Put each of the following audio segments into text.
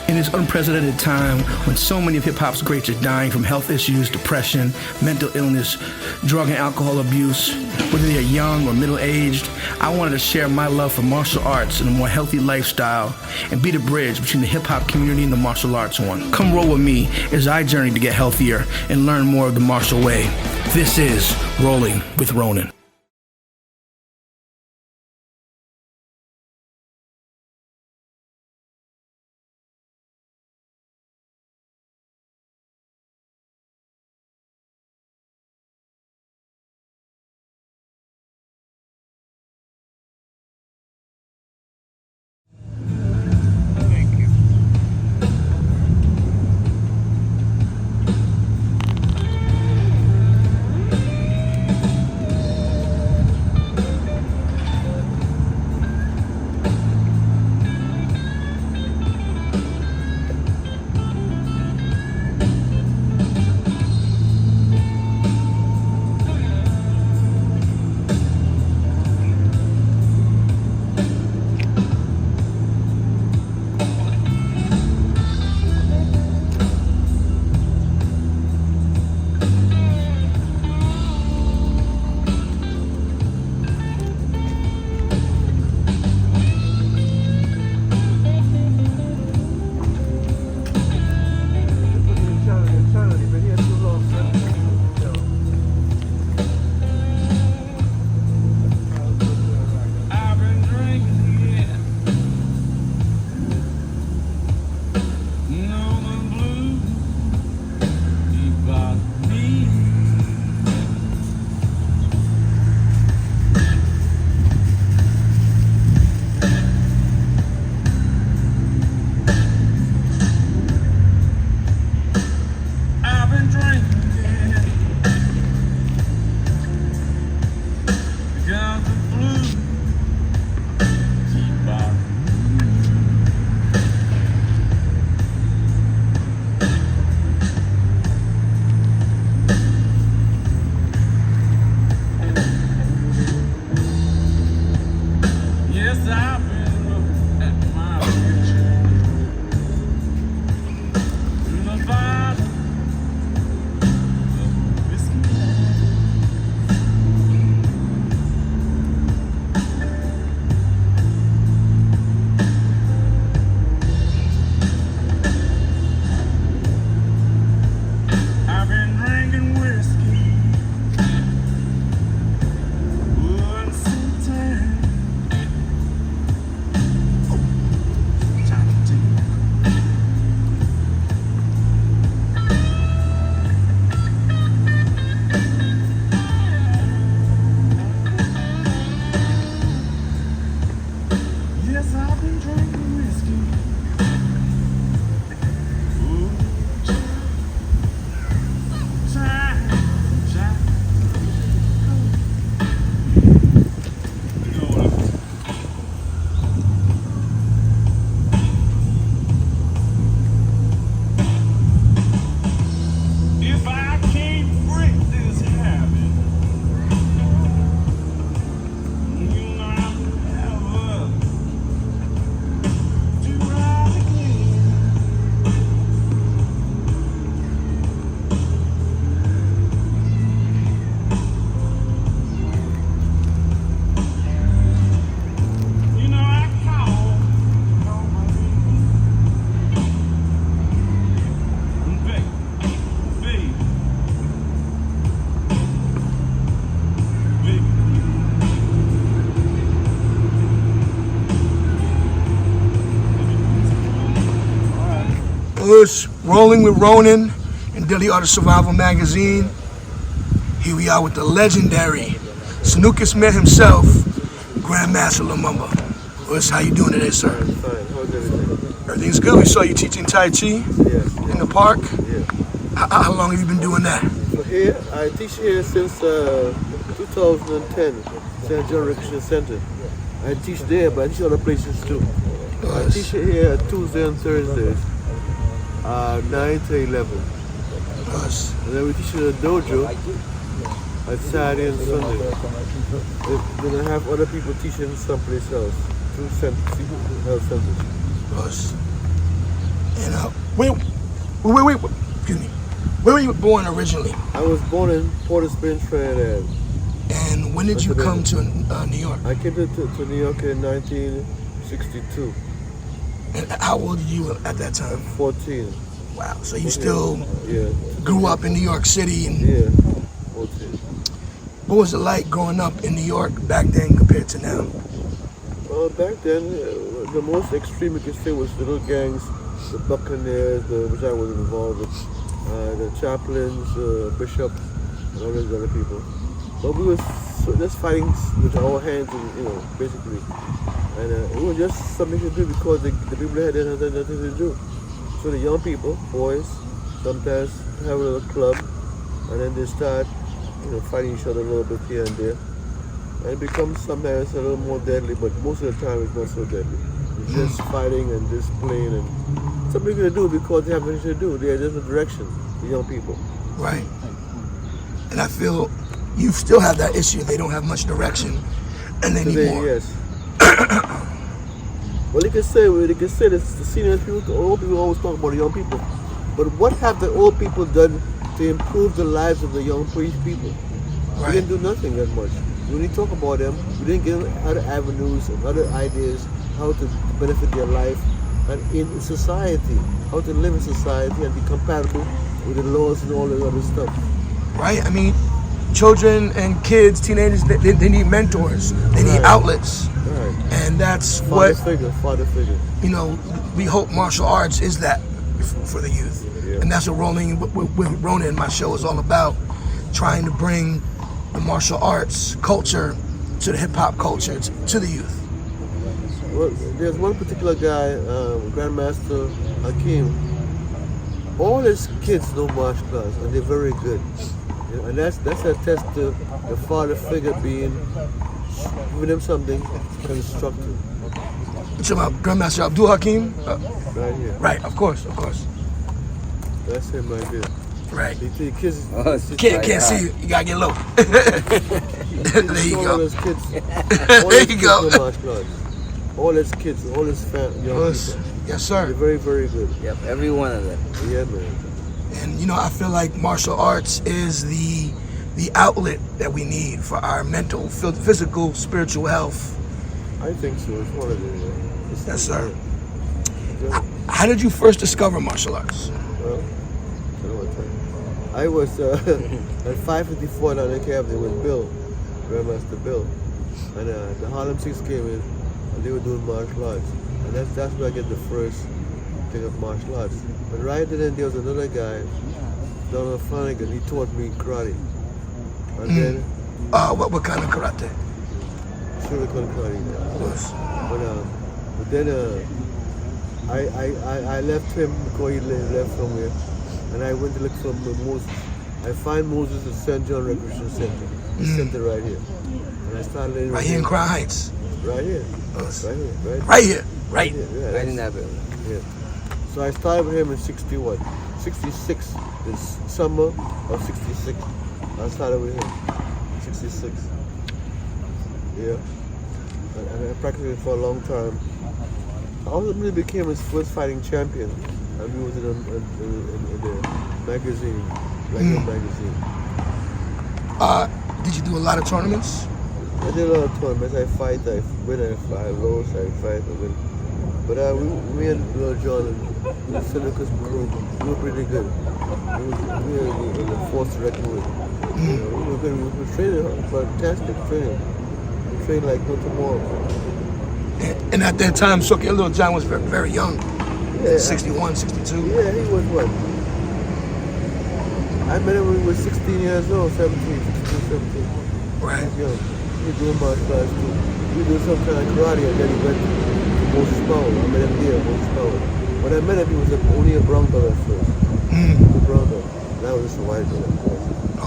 In this unprecedented time, when so many of hip-hop's greats are dying from health issues, depression, mental illness, drug and alcohol abuse, whether they're young or middle-aged, I wanted to share my love for martial arts and a more healthy lifestyle and be the bridge between the hip-hop community and the martial arts one. Come roll with me as I journey to get healthier and learn more of the martial way. This is Rolling with Ronin. It's Rolling with Ronin and Daily Art of Survival magazine. Here we are with the legendary Sanuces Man himself, Grandmaster Lumumba. What's how you doing today, sir? I'm fine. How's everything? Everything's good. We saw you teaching Tai Chi in the park. Yeah. How long have you been doing that? So here, I teach here since 2010, St. John Recreation Center. I teach there, but I teach other places too. I teach here Tuesday and Thursdays, 9 to 11. And then we teach in the dojo at Saturday and Sunday. Then I have other people teaching someplace else through health centers. Plus, and wait, excuse me. Where were you born originally? I was born in Port of Spain, Trinidad. And when did you come to New York? I came to New York in 1962. And how old were you at that time? 14. Wow, so you still Yeah. grew up in New York City. And Yeah, 14. what was it like growing up in New York back then compared to now? Well, back then, the most extreme you could say was the little gangs, the Buccaneers, which I was involved with, the chaplains, bishops, and all those other people. But we was just fighting with our hands, and, basically. And it was just something to do because the people had nothing to do. So the young people, boys, sometimes have a little club, and then they start, fighting each other a little bit here and there. And it becomes sometimes a little more deadly, but most of the time it's not so deadly. It's just fighting and just playing and something to do because they have nothing to do. They're just a direction, the young people. Right. And I feel you still have that issue. They don't have much direction, and they need more. Yes. Well, they can say this, the senior people, the old people always talk about the young people. But what have the old people done to improve the lives of the young people? Right. We didn't do nothing that much. When we talk about them, we didn't give them other avenues and other ideas how to benefit their life and in society, how to live in society and be compatible with the laws and all that other stuff. Right? I mean, children and kids, teenagers, they need mentors. They need outlets. Right. And that's Father what, figure. We hope martial arts is that for the youth. Yeah. And that's what Rolling with Ronin, my show, is all about. Trying to bring the martial arts culture to the hip-hop culture, to the youth. Well, there's one particular guy, Grandmaster Hakeem. All his kids know martial arts, and they're very good. And that's a test to the father figure giving them something constructive. It's about Grandmaster Abdul-Hakeem? Right here. Right, of course. That's him right there. Right. The kids, Can't see you. You gotta get low. There you all go. his kids. All There his you kids go. know martial arts. All his kids, all his family, young people. Yes, They're sir. very, very good. Yep, every one of them. Yeah, man. And I feel like martial arts is the outlet that we need for our mental, physical, spiritual health. I think so. It's one of them. Yeah. Yes, sir. Yeah. How did you first discover martial arts? Well, I don't know what time. I was at 554 down the Avenue with Bill, Grandmaster Bill, and the Harlem Six came in, and they were doing martial arts, and that's where I get the first thing of martial arts. But right then there was another guy, Donald Flanagan. He taught me karate, and then What kind of karate? Shuriken karate. Yes. But then I left him before he left somewhere, and I went to look for Moses. I find Moses at St. John Recreation Center. The center right here. And I started learning Right here in Crown Heights. Right here. Yes. Right here. Right here. Right. Yeah, Right in that building. yeah. So I started with him in 66. This summer of 66. I started with him. 66. Yeah. And I practiced it for a long time. I ultimately became his first fighting champion. And we was in the magazine, regular magazine. Did you do a lot of tournaments? I did a lot of tournaments. I fight, I win, I lose, I fight, I win. But me and Little John and the Sanuces Man, we were pretty good. We were in the force to reckon with. We were good. We were training, fantastic training. We trained like no tomorrow. And at that time, Little John was very, very young. Yeah, 61, 62. Yeah, he was what? I met him when he was 16 years old, 17, 16, 17. Right. He was young. He was doing martial arts too. He was doing some kind of karate and then he went to Moses Power. I met him there, Moses Power. When I met him, he was only a brown belt at first. A brown belt. Now he's a white belt, of course.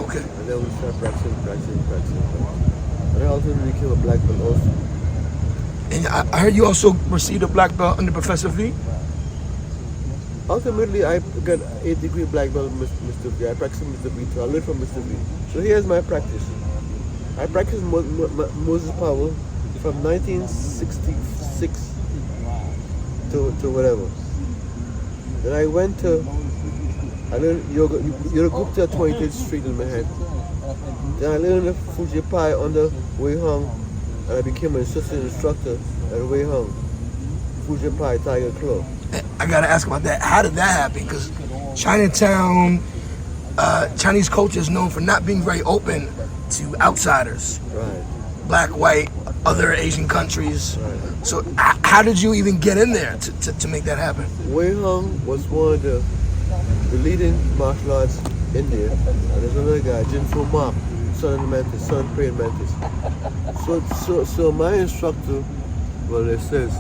Okay. And then we started practicing. And I ultimately became a black belt also. And I heard you also received a black belt under Professor V? ultimately I got 8th-degree black belt with Mr. V. I practiced with Mr. V too. I learned from Mr. V. So here's my practice. I practiced Moses Powell from 1966 to whatever. Then I went to, I learned yoga, Gupta 23rd Street in Manhattan. Then I learned Fuji Pai under Wei Hong, and I became an assistant instructor at Wei Hong, Fuji Pai Tiger Club. I gotta ask about that. How did that happen? Because Chinatown, Chinese culture is known for not being very open to outsiders. Right. Black, white, other Asian countries. Right. So how did you even get in there to make that happen? Wei Hong was one of the leading martial arts in there. And there's another guy, Jin Fu Ma, son of the Mantis, son of Praying Mantis. So my instructor, well, it says,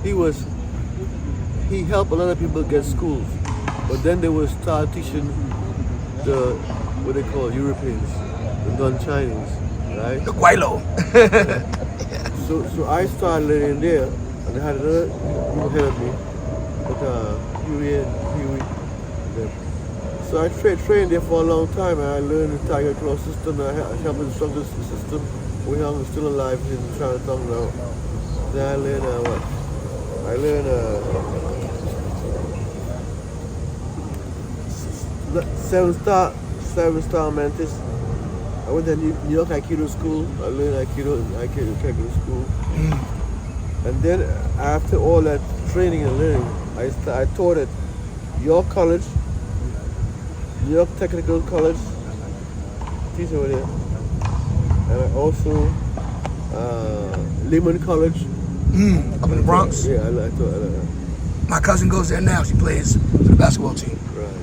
he helped a lot of people get schools, but then they would start teaching the, what they call Europeans, the non-Chinese, right? The Guaylo. So I started learning there, and I had another who helped me, but Huey and Huey. Yeah. So I trained there for a long time, and I learned the Tiger Claw system, and I helped instruct the system. Wei Hong is still alive in Chinatown now. Then I learned what? I learned seven star Mantis. I went to New York Aikido school. I learned Aikido in Aikido school. And then after all that training and learning, I taught at York College, New York Technical College, teaching over there, and I also Lehman College. Up in the Bronx? Yeah, I taught. My cousin goes there now. She plays for the basketball team. Right.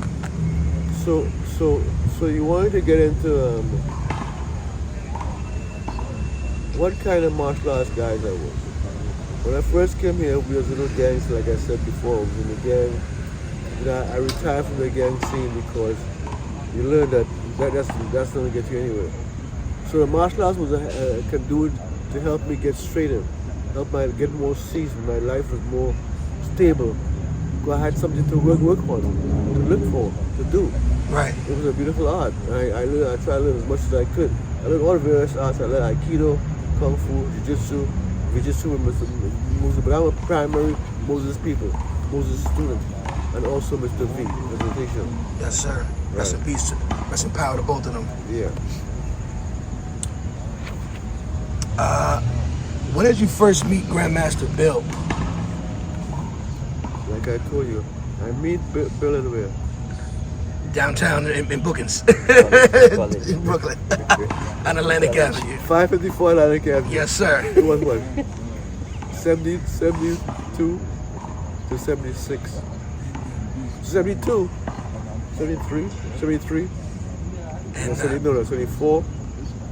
So you wanted to get into what kind of martial arts guys I was. When I first came here, we was little gangs, like I said before. I was in the gang. You know, I retired from the gang scene because you learn that's not going to get you anywhere. So the martial arts was can do it to help me get straighter, help me get more seasoned. My life was more stable. Because I had something to work on, to look for, to do. Right. It was a beautiful art. I tried to learn as much as I could. I learned all the various arts. I learned Aikido, Kung Fu, Jiu-Jitsu, Jujitsu with Mr. Moses. But I'm a primary Moses student. And also Mr. V, presentation. Yes, sir. Right. Rest in peace. Rest in power to both of them. Yeah. When did you first meet Grandmaster Bill? Like I told you, I meet Bill and where? Downtown in Bookings. College. In Brooklyn. On Atlantic Avenue. 554 Atlantic Avenue. Yes, sir. It was what? 72 to 76. 72, 73, 73. And, 74.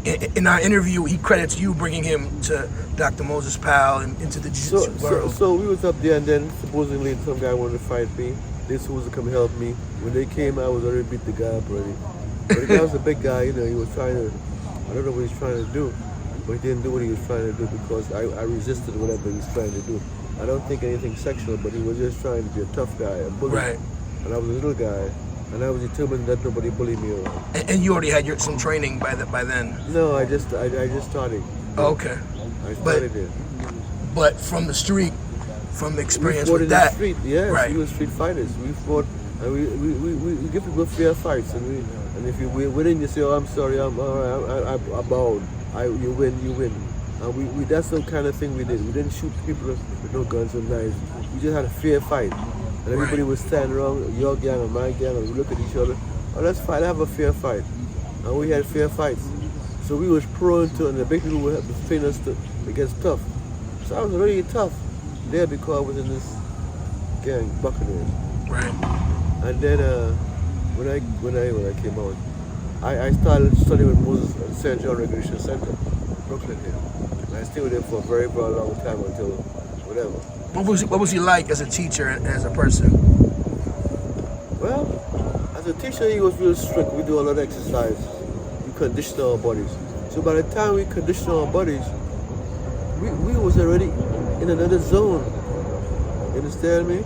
in our interview, he credits you bringing him to Dr. Moses Powell and into the jiu-jitsu world. So we was up there, and then supposedly some guy wanted to fight me. They supposed to come help me. When they came, I was already beat the guy up already. But the guy was a big guy, you know. He was trying to, I don't know what he's trying to do, but he didn't do what he was trying to do because I resisted whatever he was trying to do. I don't think anything sexual, but he was just trying to be a tough guy, a bully. Right. And I was a little guy, and I was determined that nobody bully me around. And you already had some training by then. No, I just started. Oh, okay. I started it. But from the street, from the experience We fought with in that. the street, yes. Right. We were street fighters. We fought, and we give people fair fights. And if you win, you say, "Oh, I'm sorry, I'm all right, I bowed. You win. And we that's the kind of thing we did. We didn't shoot people with no guns or knives. We just had a fair fight. And everybody would stand around, your gang and my gang, and we look at each other. Oh, let's fight. Have a fair fight. And we had fair fights. So we was prone to, and the big people would have to train us to get tough. So I was really tough there because I was in this gang, Buccaneers. Right. And then when I came out, I started studying with Moses at St. John Recreation Center, Brooklyn here. And I stayed with him for a very, very long time until whatever. What was he like as a teacher and as a person? Well, as a teacher, he was real strict. We do a lot of exercise. We condition our bodies. So by the time we condition our bodies, we was already in another zone. You understand me?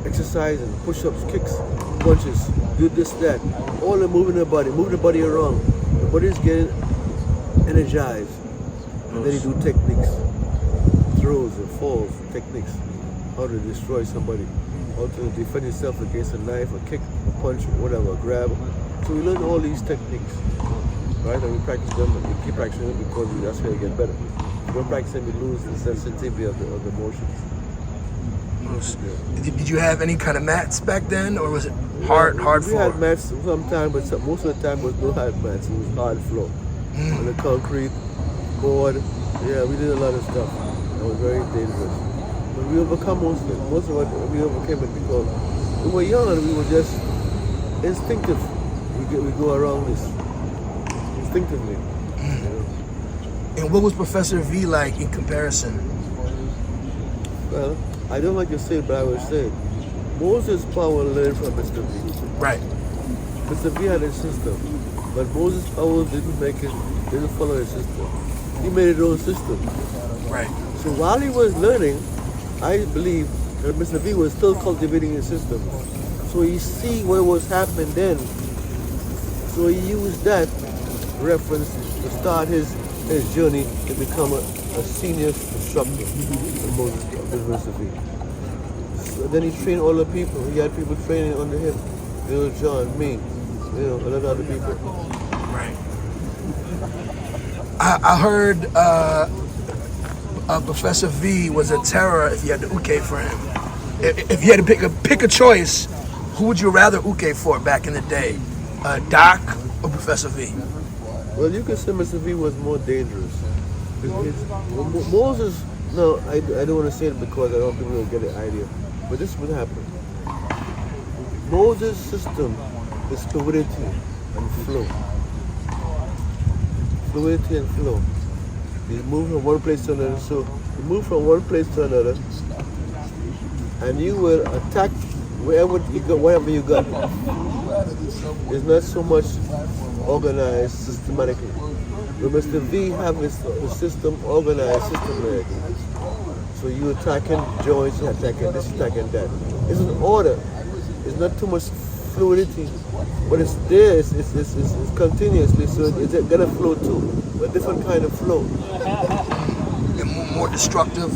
exercising, push-ups, kicks, punches, do this, that. All the moving the body around. The body is getting energized. And then you do techniques, throws and falls, techniques, how to destroy somebody, how to defend yourself against a knife, a kick, a punch, whatever, a grab. So we learn all these techniques, right? And we practice them, and we keep practicing them because that's how you get better. If you don't practice them, you lose the sensitivity of the motions. Did you have any kind of mats back then, or was it hard We floor? had mats sometimes, but most of the time was no hard mats. It was hard floor. On the concrete, board. Yeah, we did a lot of stuff. It was very dangerous. But we overcome most of it. Most of it, we overcame it because we were young and we were just instinctive. We go around this instinctively. You know? And what was Professor V like in comparison? Well, I don't like to say it, but I will say it. Moses' power learned from Mr. V. Right. Mr. V had a system, but Moses' power didn't follow his system. He made his own system. Right. So while he was learning, I believe that Mr. V was still cultivating his system. So he see what was happening then. So he used that reference to start his journey to become a senior instructor of Mr. V. So then he trained all the people. He had people training under him. Little John, me, a lot of other people. Right. I heard Professor V was a terror if you had to uke for him. If you had to pick a choice, who would you rather uke for back in the day? Doc or Professor V? Well, you could say Mr. V was more dangerous. Moses, no, I don't want to say it because I don't think we'll get the idea. But this is what happened. Moses' system is fluidity and flow. Fluidity and flow. You move from one place to another. So you move from one place to another, and you will attack wherever you got. It's not so much organized systematically. But Mr. V have his system organized systematically. So you attacking joints, you attacking this, attacking that. It's an order. It's not too much fluidity, but it's there. It's continuously, so it's gonna flow too, a different kind of flow. And more destructive.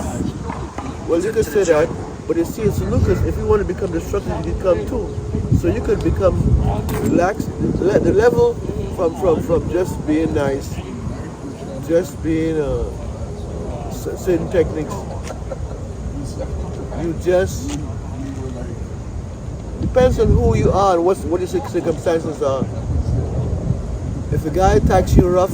Well, you could say that, but you see, it's Lucas. If you want to become destructive, you become too. So you could become relaxed. The level from just being nice, just being certain techniques. You just depends on who you are and what your circumstances are. If a guy attacks you rough,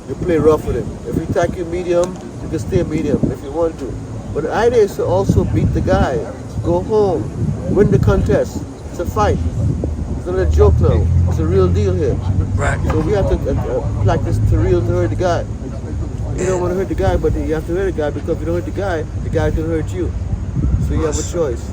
you play rough with him. If he attacks you medium, you can stay medium if you want to. But the idea is to also beat the guy, go home, win the contest. It's a fight. It's not a joke now. It's a real deal here. Right. So we have to practice to hurt the guy. You don't want to hurt the guy, but you have to hurt the guy because if you don't hurt the guy can hurt you. So you have a choice.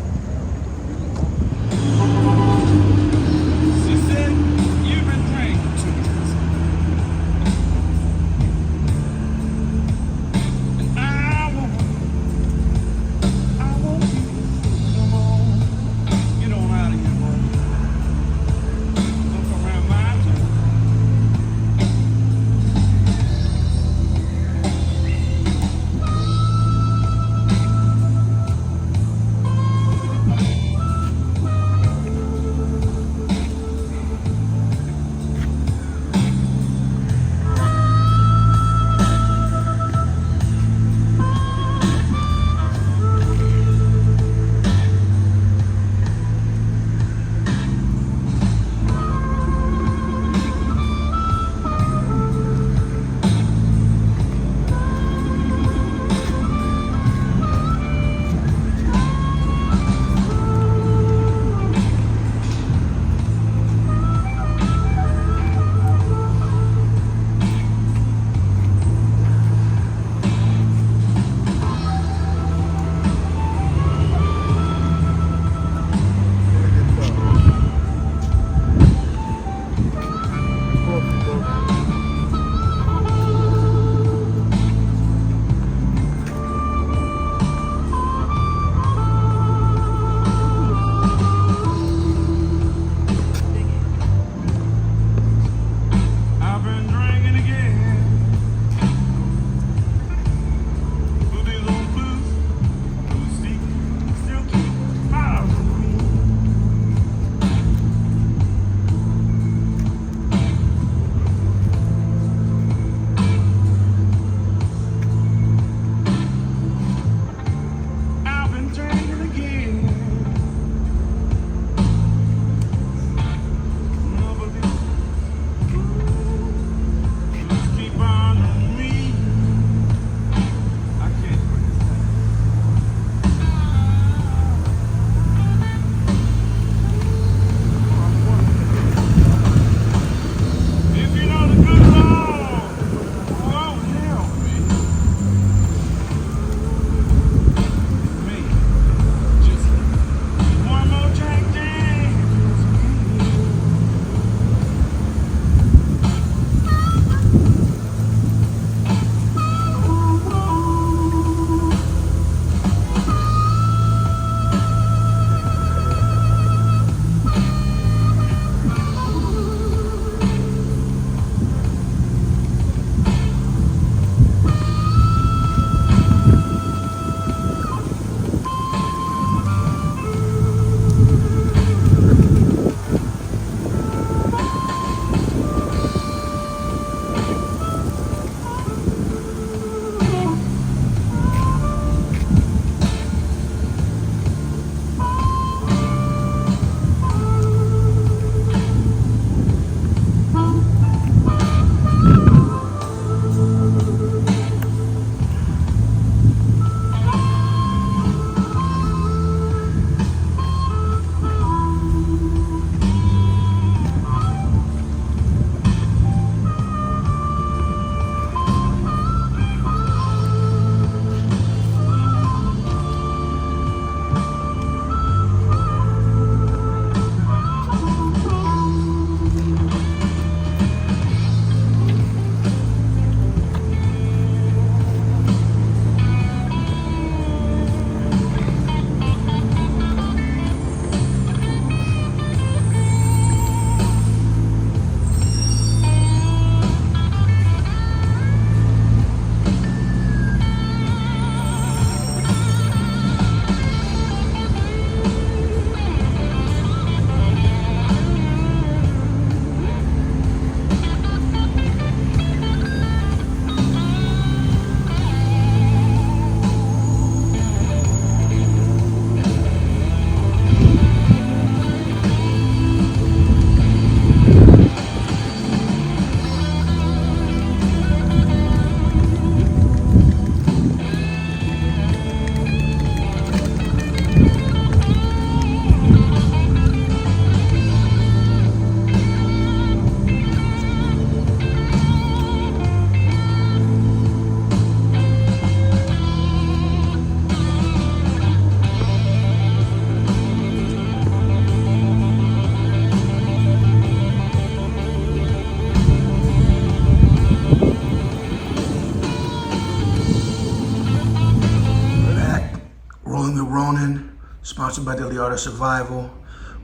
sponsored by Daily Art of Survival.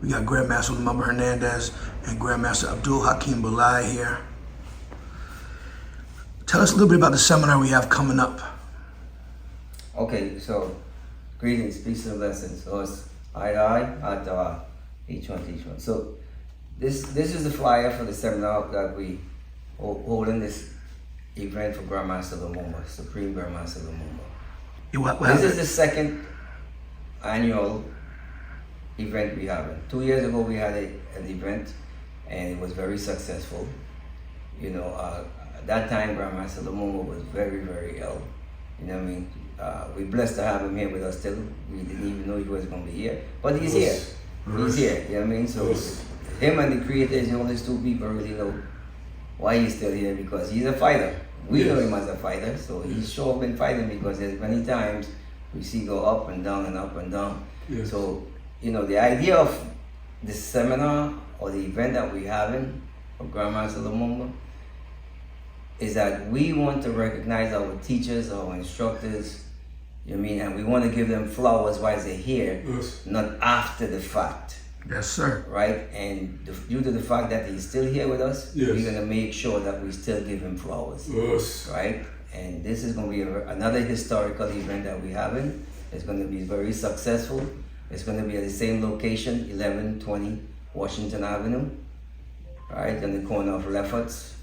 We got Grandmaster Lumumba Hernandez and Grandmaster Abdul-Hakeem Bholai here. Tell us a little bit about the seminar we have coming up. Okay, so greetings, peace and blessings. So it's eye to eye, each one. So this is the flyer for the seminar that we holding this event for Grandmaster Lumumba, Supreme Grandmaster Lumumba. This is the second annual event we have. 2 years ago we had an event and it was very successful. You know, at that time Grandmaster Lumumba was very, very ill. You know what I mean? We're blessed to have him here with us still. We didn't even know he was going to be here, but he's here. He's here, you know what I mean? So him and the creator is the only two people really know why he's still here, because he's a fighter. We know him as a fighter, so he's sure been fighting, because there's many times we see go up and down and up and down. So, you know, the idea of the seminar or the event that we're having for Grandmaster Lumumba is that we want to recognize our teachers, our instructors, you know what I mean, and we want to give them flowers while they're here, not after the fact. Yes, sir. Right? And due to the fact that he's still here with us, we're going to make sure that we still give him flowers. Right? And this is going to be another historical event that we're having. It's going to be very successful. It's going to be at the same location, 1120 Washington Avenue, right on the corner of Lefferts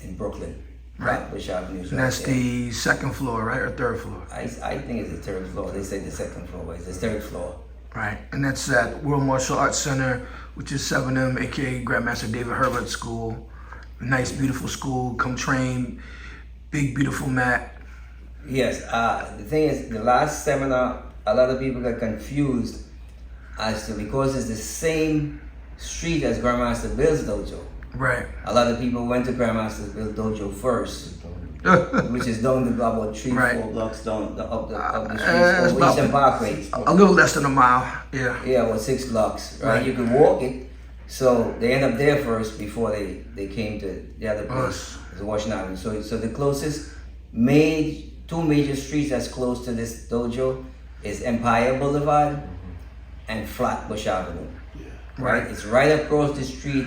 in Brooklyn. Right. Bush Avenue. And that's the second floor, right, or third floor? I think it's the third floor. They say the second floor, but it's the third floor. Right, and that's at World Martial Arts Center, which is 7M, aka Grandmaster David Herbert School. Nice, beautiful school. Come train. Big, beautiful mat. Yes. The thing is, the last seminar, a lot of people got confused as to, because it's the same street as Grandmaster Bill's dojo. Right. A lot of people went to Grandmaster Bill's dojo first, which is down the about 3-4 blocks down up the street, or Eastern Parkway. A little less than a mile. Yeah, well, 6 blocks. Right. You could walk it. So they end up there first before they came to the other place, the Washington Avenue. So the closest two major streets that's close to this dojo is Empire Boulevard and Flatbush Avenue. Right? It's right across the street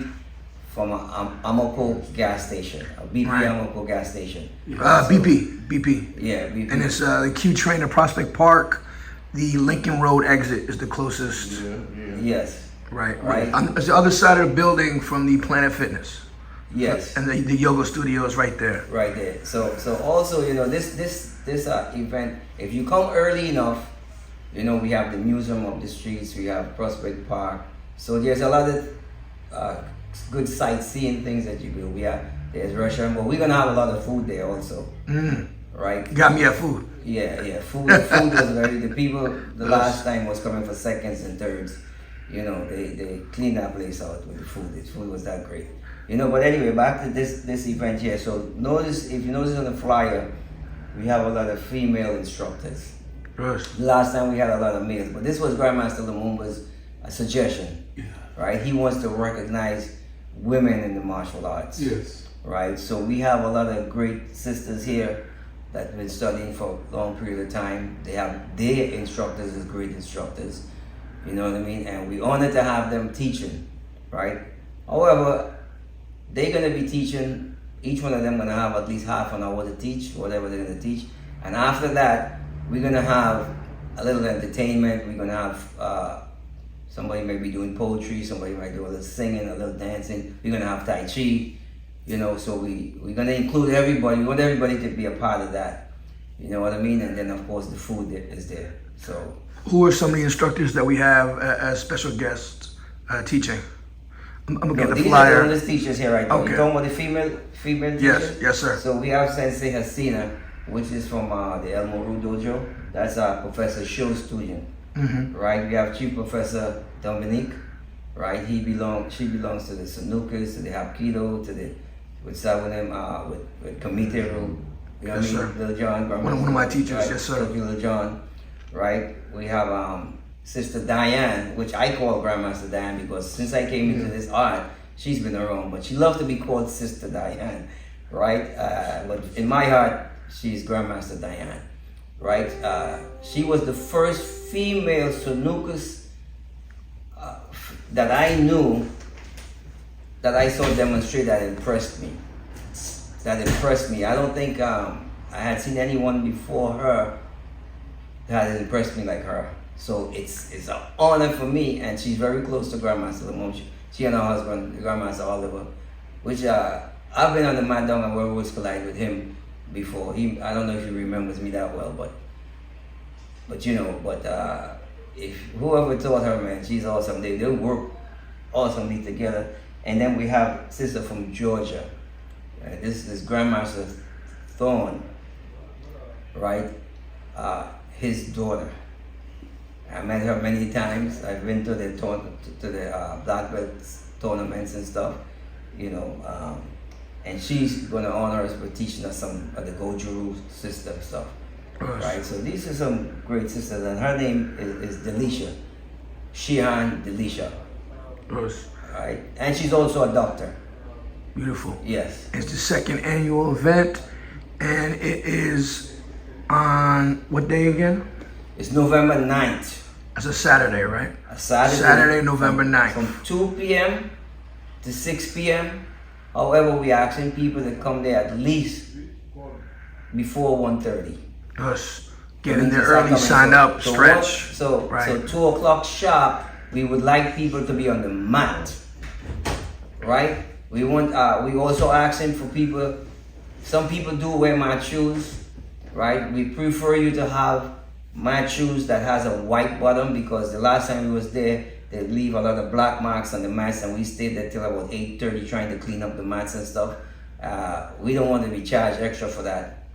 from a Amoco gas station, a BP Amoco gas station. BP. Yeah, BP. And it's the Q train to Prospect Park. The Lincoln Road exit is the closest. Yes. Right. It's the other side of the building from the Planet Fitness. Yes. And the yoga studio is right there. Right there. So also, you know, this event, if you come early enough, you know, we have the Museum of the Streets, we have Prospect Park. So there's a lot of good sightseeing things that you do. There's restaurant, but we're gonna have a lot of food there also. Right? Got me at food. Yeah. Food was very, the people the last time was coming for seconds and thirds. You know, they cleaned that place out with the food. The food was that great. You know, but anyway, back to this event here. So if you notice on the flyer, we have a lot of female instructors. Last time we had a lot of males, but this was Grandmaster Lumumba's suggestion. Right? He wants to recognize women in the martial arts. Right? So we have a lot of great sisters here that have been studying for a long period of time. They have their instructors as great instructors. You know what I mean? And we're honored to have them teaching, right? However, they're going to be teaching, each one of them going to have at least half an hour to teach, whatever they're going to teach. And after that, we're going to have a little entertainment. We're going to have somebody may be doing poetry, somebody might do a little singing, a little dancing. We're going to have Tai Chi, you know, so we're going to include everybody. We want everybody to be a part of that. You know what I mean? And then, of course, the food is there. So, who are some of the instructors that we have as special guests teaching? I'm gonna get the these flyer. Are the oldest teachers here right now. Okay. You're talking about the female teachers? Yes, sir. So we have Sensei Hasina, which is from the El Moru Dojo. That's Professor Show's student. Right? We have Chief Professor Dominique. Right? She belongs to the Sanuces, to the Hapkido, with Comite Room. You know what I mean? Little John. One of my teachers, right? yes, sir. Little John. Right? We have Sister Diane, which I call Grandmaster Diane because since I came into this art, she's been around, but she loves to be called Sister Diane, right? But in my heart, she's Grandmaster Diane, right? She was the first female Sanuces that I knew, that I saw demonstrate, that impressed me. I don't think I had seen anyone before her that had impressed me like her. So it's an honor for me, and she's very close to Grandmaster Lum. She and her husband, Grandmaster Oliver, which I've been on the mat down at World Wars Collide with him before. I don't know if he remembers me that well, but if whoever taught her, man, she's awesome. They work awesomely together. And then we have sister from Georgia. This is Grandmaster Thorne, right? His daughter. I met her many times. I've been to the black belt tournaments and stuff, and she's gonna honor us with teaching us some of the Goju system stuff, right? So these are some great sisters, and her name is Delisha, Shihan Delisha, right? And she's also a doctor. Beautiful. Yes. It's the second annual event, and it is on what day again? It's November 9th. It's a Saturday, right? A Saturday. Saturday, November 9th. From 2 p.m. to 6 p.m. However, we're asking people to come there at least before 1:30. Us. Get in there early, sign up, stretch. So 2 o'clock sharp, we would like people to be on the mat, right? We also asking for people, some people do wear mat shoes, right? We prefer you to have mat shoes that has a white bottom, because the last time we was there, they leave a lot of black marks on the mats, and we stayed there till about 8:30 trying to clean up the mats and stuff. We don't want to be charged extra for that,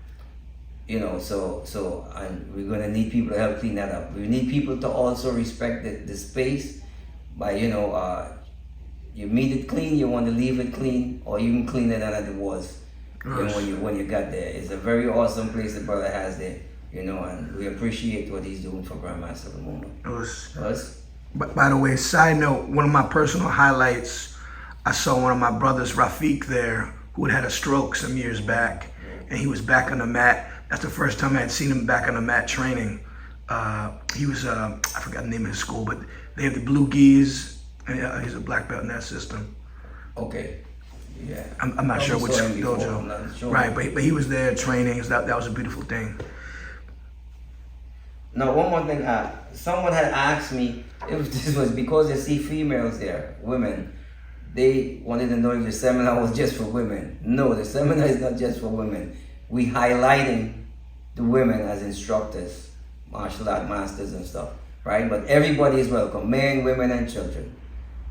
so and we're gonna need people to help clean that up. We need people to also respect the space by, you made it clean, you want to leave it clean, or you can clean it under the walls. When you got there. It's a very awesome place the brother has there, and we appreciate what he's doing for Grandmaster Lumumba. Us. But by the way, side note, one of my personal highlights, I saw one of my brothers, Rafiq, there, who had a stroke some years back, and he was back on the mat. That's the first time I had seen him back on the mat training. He was, I forgot the name of his school, but they have the Blue Geese, and he's a black belt in that system. Okay. Yeah. I'm not sure which dojo. Sure. Right, but he was there training. That was a beautiful thing. Now, one more thing. Someone had asked me if this was because they see females there, women. They wanted to know if the seminar was just for women. No, the seminar is not just for women. We highlighting the women as instructors, martial art masters and stuff, right? But everybody is welcome, men, women, and children.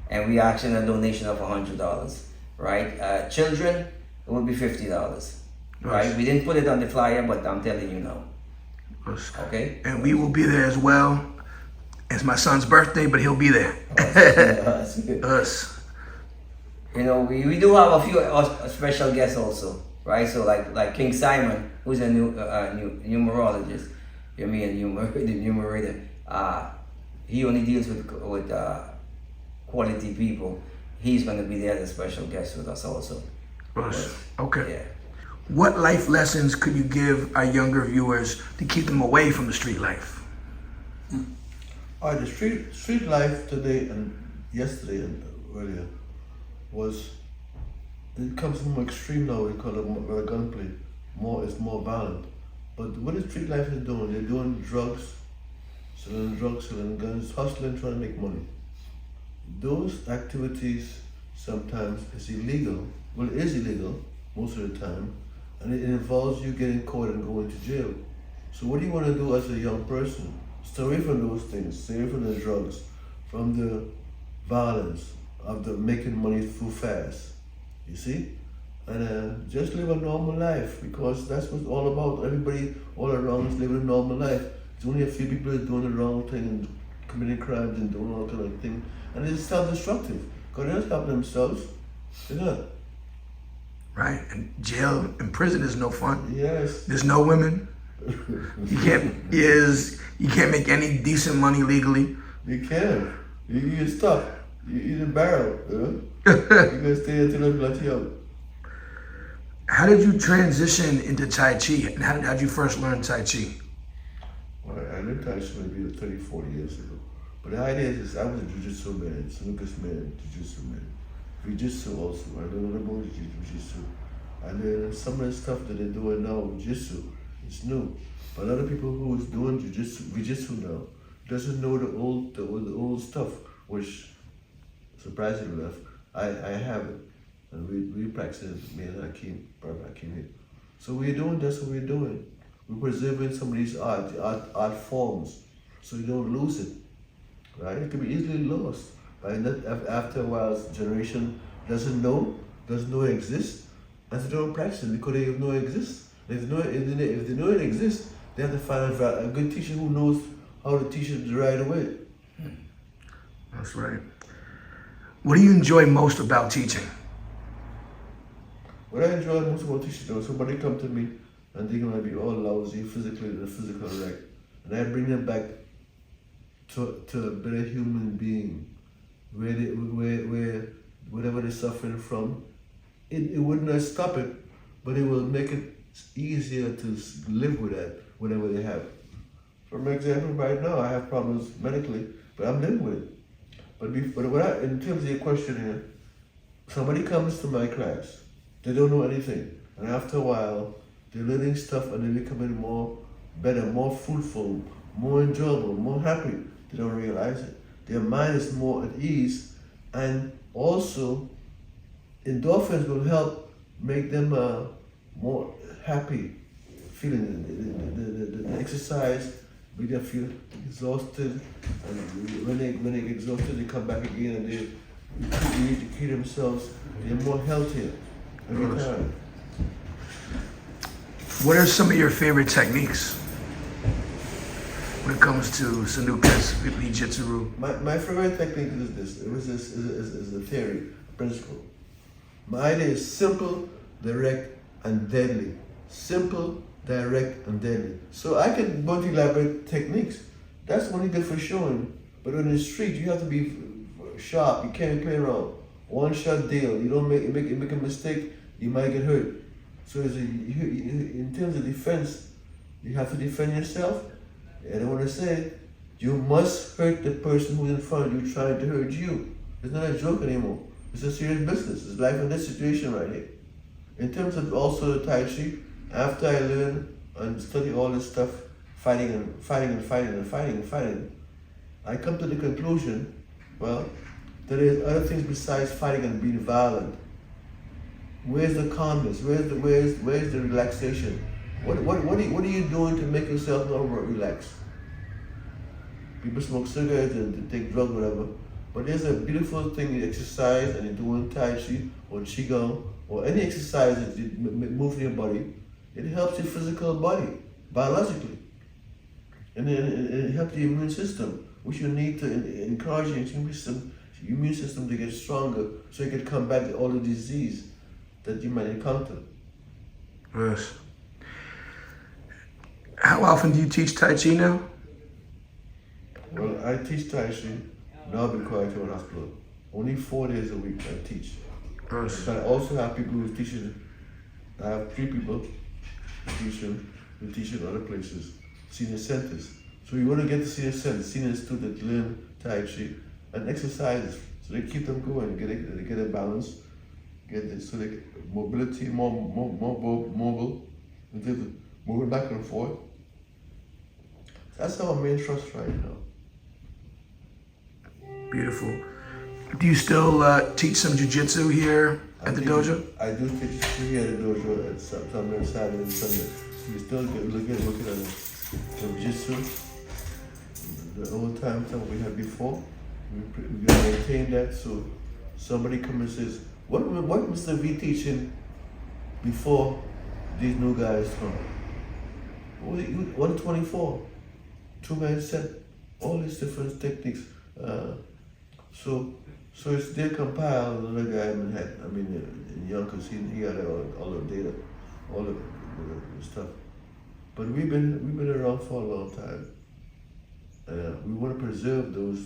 And we asking a donation of $100, right? Children, it would be $50, right? We didn't put it on the flyer, but I'm telling you now. Okay? And we will be there as well. It's my son's birthday, but he'll be there. Us. We do have a few special guests also, right? So like King Simon, who's a numerologist, the numerator. He only deals with quality people. He's going to be there as a special guest with us also. Okay. Yeah. What life lessons could you give our younger viewers to keep them away from the street life? All right, the street life today and yesterday and earlier it comes from extreme now. We call it gunplay. It's more violent. But what the street life is doing, they're doing selling guns, hustling, trying to make money. Those activities sometimes is illegal. Well, it is illegal most of the time, and it involves you getting caught and going to jail. So what do you want to do as a young person? Stay away from those things. Stay away from the drugs, from the violence of the making money too fast. You see? And just live a normal life, because that's what it's all about. Everybody all around is living a normal life. There's only a few people that are doing the wrong thing and committing crimes and doing all kind of thing. And it's self-destructive, because they don't help themselves. They're not. Right, and jail and prison is no fun. Yes. There's no women. You can't make any decent money legally. You can't. You get stuck. You eat a barrel. You're gonna stay until they let you out. How did you transition into Tai Chi? And how did you first learn Tai Chi? Well, I learned learned Tai Chi maybe 30, 40 years ago. But the idea is I was a Jiu-Jitsu man, Sanuces Man, Jiu-Jitsu man. Jiu-Jitsu also. I learned about Jiu-Jitsu. I learned some of the stuff that they're doing now with Jiu-Jitsu. It's new. But a lot of people who is doing Jiu-Jitsu now doesn't know the old stuff, which surprisingly enough, I have it. And we practice it, me and Hakeem, Brother Hakeem here. So that's what we're doing. We're preserving some of these art forms so you don't lose it. Right? It can be easily lost. Right? After a while, generation doesn't know it exists, and they don't practice it because they know it exists. If they know it exists, they have to find a good teacher who knows how to teach it the right way. That's right. What do you enjoy most about teaching? What I enjoy most about teaching, though, somebody come to me and they're gonna be all lousy physically, the physical wreck, and I bring them back to a better human being, where whatever they're suffering from, it would not stop it, but it will make it easier to live with that, whatever they have. For example, right now I have problems medically, but I'm living with it. But in terms of your question here, somebody comes to my class, they don't know anything, and after a while, they're learning stuff and they're becoming better, more fruitful, more enjoyable, more happy. They don't realize it. Their mind is more at ease, and also endorphins will help make them more happy, feeling the exercise, make them feel exhausted, and when they get exhausted, they come back again and they educate themselves. They're more healthier every time. What are some of your favorite techniques when it comes to Sanuces, Jujitsu? My favorite technique is this. Is a theory, a principle. My idea is simple, direct, and deadly. Simple, direct, and deadly. So I can multi-elaborate techniques. That's only good for showing. But on the street, you have to be sharp. You can't play around. One shot deal. You don't make a mistake, you might get hurt. So in terms of defense, you have to defend yourself. And I want to say, you must hurt the person who's in front of you trying to hurt you. It's not a joke anymore. It's a serious business. It's life in this situation right here. In terms of also the Tai Chi, after I learn and study all this stuff, fighting, I come to the conclusion, well, there is other things besides fighting and being violent. Where's the calmness? Where's the relaxation? What are you doing to make yourself more relaxed? People smoke cigarettes and they take drugs, whatever. But there's a beautiful thing, you exercise and you're doing Tai Chi or Qigong or any exercise that you move your body. It helps your physical body, biologically. And it helps the immune system, which you need to encourage your immune system to get stronger so you can combat all the disease that you might encounter. Yes. How often do you teach Tai Chi now? Well, I teach Tai Chi. Now I've been quiet to an hospital. Only 4 days a week I teach. Yes. But I also have people who teach it. I have 3 people who teach in other places, senior centers. So you want to get to senior centers, senior students that learn Tai Chi and exercises. So they keep them going, get a balance, so they get mobility, more mobile, moving back and forth. That's our main thrust right now. Beautiful. Do you still teach some Jiu-Jitsu here at the dojo? I do teach here at the dojo at some Saturday and Sunday. We still looking at the Jiu-Jitsu, the old time stuff we had before. We gotta maintain that. So somebody comes and says, what Mr. V teaching before these new guys come? 124, 2-man set, all these different techniques. So it's they compiled. Another guy in Yonkers, he had all the data, all the stuff. But we've been around for a long time. We want to preserve those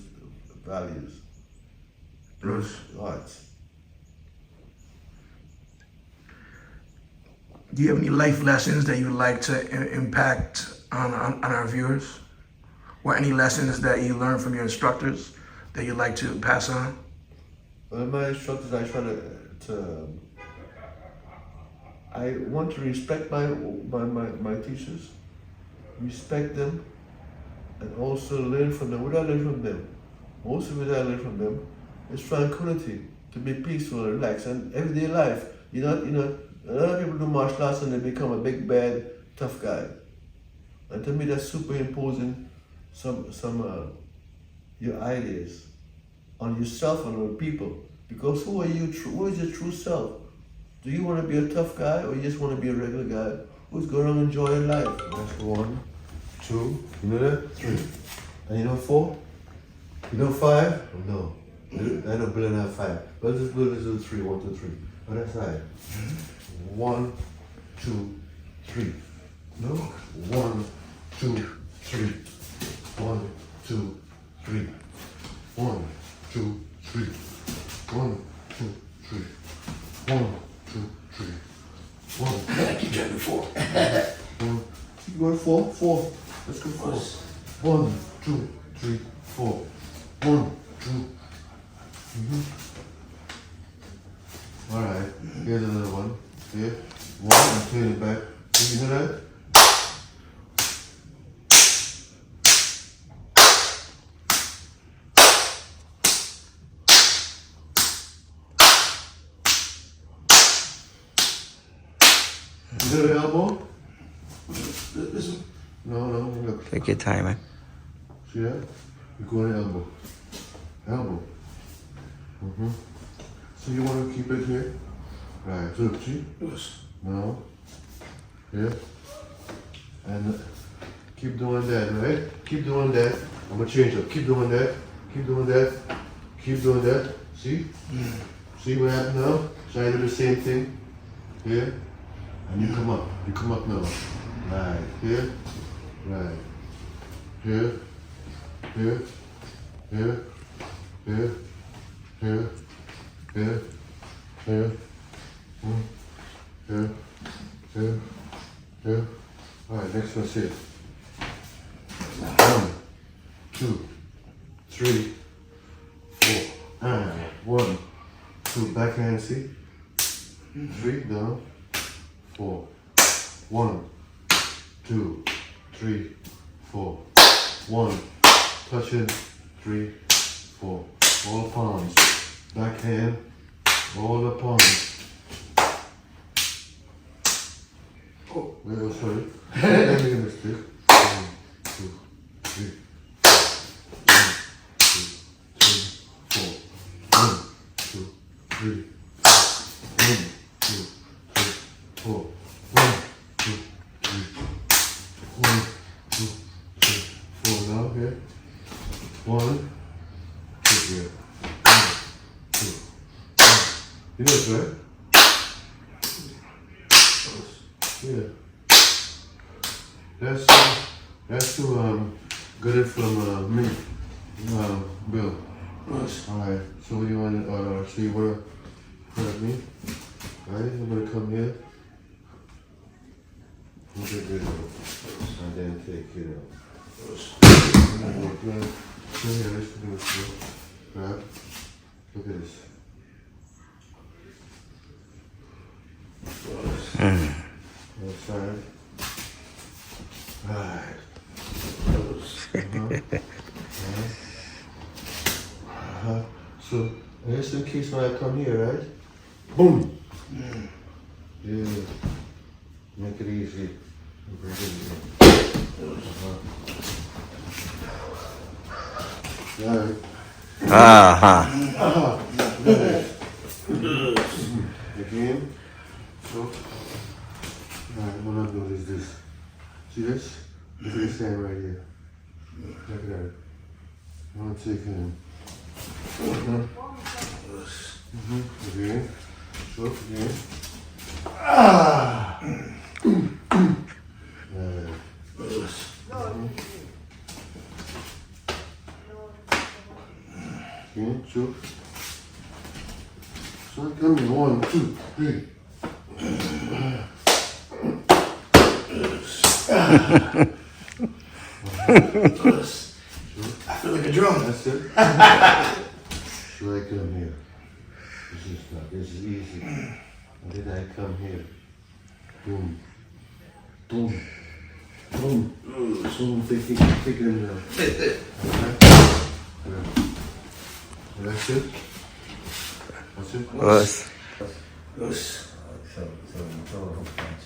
values, those arts. Do you have any life lessons that you would like to impact on our viewers? or any lessons that you learned from your instructors that you'd like to pass on? Well, my instructors, I try I want to respect my teachers, respect them, and also learn from them. What do I learn from them? Most of it I learn from them is tranquility, to be peaceful and relaxed, and everyday life. A lot of people do martial arts and they become a big, bad, tough guy. And to me, that's superimposing some your ideas on yourself and on people. Because who are you? Who is your true self? Do you want to be a tough guy, or you just want to be a regular guy who's going to enjoy life? That's 1, 2, you know that? 3. And you know 4? You know 5? Oh, no. I don't believe in 5. But let's do 3. 1, 2, 3. On that side. 1, 2, 3. No? 1, 2, 3. 1, 2, 3. 1, 2, 3. 1, 2, 3. 1, 2, 3. 1. I keep jumping 4. 1. You go to 4? 4. Let's go 4. 1, 2, 3, 4. 1, 2. Alright, here's another one. Here. 1, and turn it back. You know that? You know the elbow? This one? No, look. Take your time, man. See that? You go on the elbow. Elbow. So you want to keep it here? Right, so see? Yes. No. Here. And keep doing that, right? Keep doing that. I'm going to change it. Keep doing that. Keep doing that. Keep doing that. See? See what happened now? So I do the same thing. Here. And you come up. You come up now. Right. Here. Right. Here. Here. Here. Here. Here. Here. Here. Here. Here. Here. Alright, next one, sit. 1, 2, 3, 4. And 1, 2, backhand, see? 3, down. 4. 1, 2, 3, 4. 1, touching, 3, 4. All palms. Backhand, all the palms. Oh, wait, sorry. Let me get a mistake. 1, 2, 3, 4. 1, 2, 3, 4. 1, 2, 3, 4. 1, 2, 3, 1, 2, 3, 4. Now here. 1, 2 here. 1, 2. You know this, right? Yeah. That's too good from me, Bill. Yes. Alright, so what do you want to, so you want to put me? Alright, I'm going to come here. Look at this, and then take it out. Grab. Look at this. Outside. Right. So, just in case when I come here, right? Boom! Yeah. Make it easy. Right. Again. So, alright, what I'm doing is this. See this? Look at this hand right here. Look at that. I'm gonna take him. Again. So, again. Again, so. So, come here. 1, 2, 3. like a drum. That's it. Should I come here? This is easy. And then I come here. Boom. Boom. Boom. Boom. Taking them down. That's it. That's it. Us. Us. So you throw a hook punch.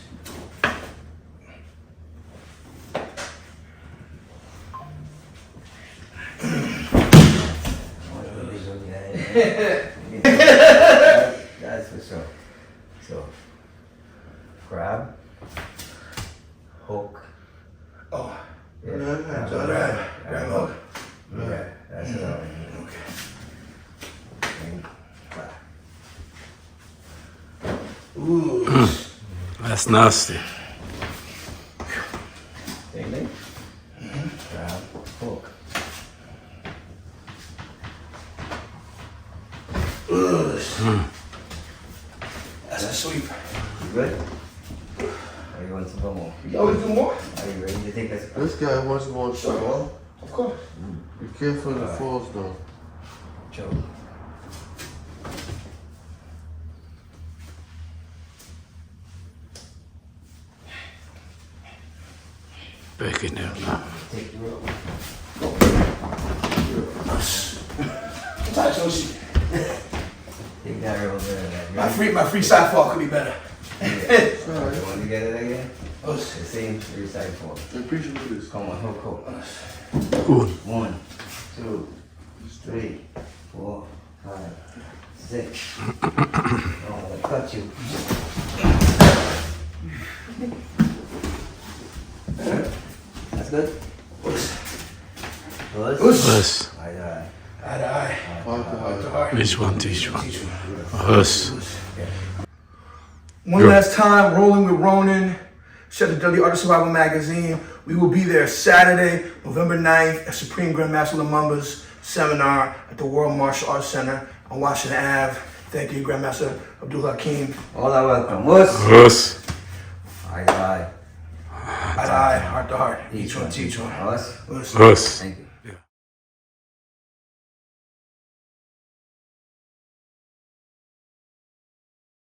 That's for sure. So, grab, hook. Oh. Yeah, That's all right. Grab hook. Yeah, that's it. Okay. And clap. Ooh. That's nasty. Same thing. Grab, hook. That's a sweep. You good? Or you want some more? You always do more? Are you ready to take this? This guy wants more shot. Of course. Be careful of the falls though. Choke. Back in there now. Take the rope. Tai Chi. Take that rope there. My free side fall could be better. You want to get it again? The Us. same three side fall. I appreciate this. Come on, hook, hook. Good. 1, 2, 3, 4, 5, 6. Oh, I cut you. That's good? Us. Us? Us. Eye to eye. Eye to eye. Heart to heart. Which one teach one? Teach one. Us. One last time, Rolling with Ronin. Shout out to Daily Art of Survival magazine. We will be there Saturday, November 9th at Supreme Grandmaster Lumumba's seminar at the World Martial Arts Center on Washington Ave. Thank you, Grandmaster Abdul-Hakeem. All are welcome. Us? Us. Eye to eye. Eye to eye, heart to heart. Each one teach one. Us? Us. Us. Thank you.